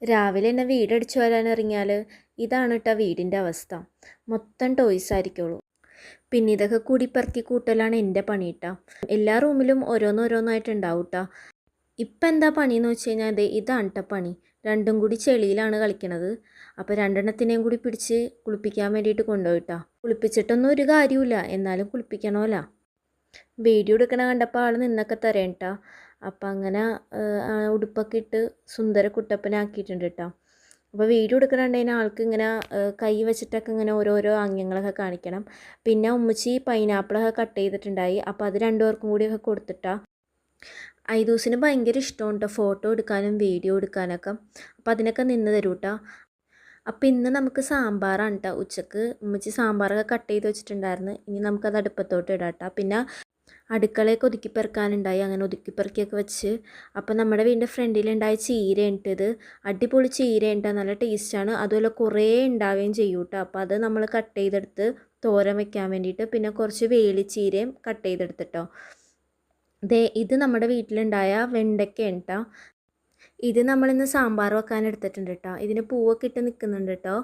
രാവിലെ തന്നെ വീടടിച്ചു വരാനിറങ്ങിയാൽ ഇതാണ് കേട്ടോ വീടിൻ്റെ അവസ്ഥ. മൊത്തം ടോയ്സ് ആയിരിക്കുള്ളൂ. പിന്നെ ഇതൊക്കെ കൂടി പെറുക്കി കൂട്ടലാണ് എൻ്റെ പണി കേട്ടോ. എല്ലാ റൂമിലും ഓരോന്നോരോന്നായിട്ട് ഉണ്ടാവും കേട്ടോ. ഇപ്പം എന്താ പണിയെന്ന് വെച്ച് കഴിഞ്ഞാൽ ഇതാണ് കേട്ടോ പണി. രണ്ടും കൂടി ചെളിയിലാണ് കളിക്കണത്. അപ്പോൾ രണ്ടെണ്ണത്തിനെയും കൂടി പിടിച്ച് കുളിപ്പിക്കാൻ വേണ്ടിയിട്ട് കൊണ്ടുപോയിട്ടാ. കുളിപ്പിച്ചിട്ടൊന്നും ഒരു കാര്യമില്ല, എന്നാലും കുളിപ്പിക്കണമല്ലോ. വീഡിയോ എടുക്കണ കണ്ടപ്പോൾ ആൾ നിന്നൊക്കെ തരേം കേട്ടോ. അപ്പം അങ്ങനെ ഉടുപ്പൊക്കെ ഇട്ട് സുന്ദര കുട്ടപ്പനാക്കിയിട്ടുണ്ട് കേട്ടോ. അപ്പോൾ വീഡിയോ എടുക്കണുണ്ടതിന് ആൾക്ക് ഇങ്ങനെ കൈ വെച്ചിട്ടൊക്കെ ഇങ്ങനെ ഓരോരോ ആംഗ്യങ്ങളൊക്കെ കാണിക്കണം. പിന്നെ ഉമ്മച്ചി പൈനാപ്പിളൊക്കെ കട്ട് ചെയ്തിട്ടുണ്ടായി. അപ്പോൾ അത് രണ്ടുപേർക്കും കൂടിയൊക്കെ കൊടുത്തിട്ടാ. ഐദൂസിന് ഭയങ്കര ഇഷ്ടമുണ്ട് ഫോട്ടോ എടുക്കാനും വീഡിയോ എടുക്കാനൊക്കെ. അപ്പോൾ അതിനൊക്കെ നിന്ന് തരൂ കേട്ടോ. അപ്പോൾ ഇന്ന് നമുക്ക് സാമ്പാറാണ് കേട്ടോ. ഉച്ചക്ക് ഉമ്മച്ചി സാമ്പാറൊക്കെ കട്ട് ചെയ്ത് വെച്ചിട്ടുണ്ടായിരുന്നു. ഇനി നമുക്കത് അടുപ്പത്തോട്ട് ഇടാം കേട്ടോ. പിന്നെ അടുക്കളയൊക്കെ ഒതുക്കിപ്പെറുക്കാനുണ്ടായി. അങ്ങനെ ഒതുക്കിപ്പെറുക്കിയൊക്കെ വെച്ച്. അപ്പോൾ നമ്മുടെ വീടിൻ്റെ ഫ്രണ്ടിലുണ്ടായ ചീര ഇട്ടത് അടിപൊളി ചീര ഇട്ടാൽ നല്ല ടേസ്റ്റാണ്. അതുപോലെ കുറേ ഉണ്ടാവുകയും ചെയ്യും കേട്ടോ. അപ്പോൾ അത് നമ്മൾ കട്ട് ചെയ്തെടുത്ത് തോരൻ വെക്കാൻ വേണ്ടിയിട്ട്. പിന്നെ കുറച്ച് വേലിച്ചീരയും കട്ട് ചെയ്തെടുത്തിട്ടോ. ഇത് നമ്മുടെ വീട്ടിലുണ്ടായ വെണ്ടയ്ക്ക കേട്ടോ. ഇത് നമ്മളിന്ന് സാമ്പാർ വെക്കാൻ എടുത്തിട്ടുണ്ട് കേട്ടോ. ഇതിന് പൂവൊക്കെ ഇട്ട് നിൽക്കുന്നുണ്ട് കേട്ടോ.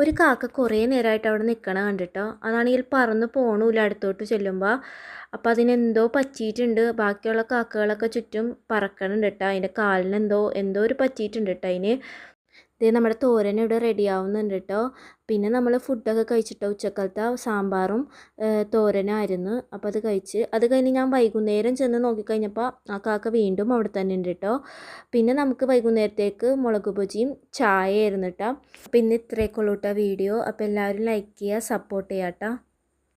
ഒരു കാക്ക കുറേ നേരമായിട്ട് അവിടെ നിൽക്കണ കണ്ടിട്ടോ. അതാണെങ്കിൽ പറന്ന് പോകണമില്ല അടുത്തോട്ട് ചെല്ലുമ്പോൾ. അപ്പോൾ അതിനെന്തോ പറ്റിയിട്ടുണ്ട്. ബാക്കിയുള്ള കാക്കകളൊക്കെ ചുറ്റും പറക്കണുണ്ട് കേട്ടോ. അതിൻ്റെ കാലിന് എന്തോ ഒരു പറ്റിയിട്ടുണ്ട് കേട്ടോ അതിന്. നമ്മുടെ തോരൻ ഇവിടെ റെഡി ആവുന്നുണ്ട് കേട്ടോ. പിന്നെ നമ്മൾ ഫുഡൊക്കെ കഴിച്ചിട്ടോ. ഉച്ചക്കാലത്തെ സാമ്പാറും തോരനായിരുന്നു. അപ്പോൾ അത് കഴിച്ച് അത് കഴിഞ്ഞ് ഞാൻ വൈകുന്നേരം ചെന്ന് നോക്കിക്കഴിഞ്ഞപ്പോൾ ആ കാക്ക വീണ്ടും അവിടെ തന്നെ ഉണ്ട് കേട്ടോ. പിന്നെ നമുക്ക് വൈകുന്നേരത്തേക്ക് മുളക് ബജിയും ചായ ആയിരുന്നു കേട്ടോ. പിന്നെ ഇത്രയൊക്കെ ഉള്ളൂ കേട്ടോ വീഡിയോ. അപ്പോൾ എല്ലാവരും ലൈക്ക് ചെയ്യുക, സപ്പോർട്ട് ചെയ്യാം കേട്ടോ.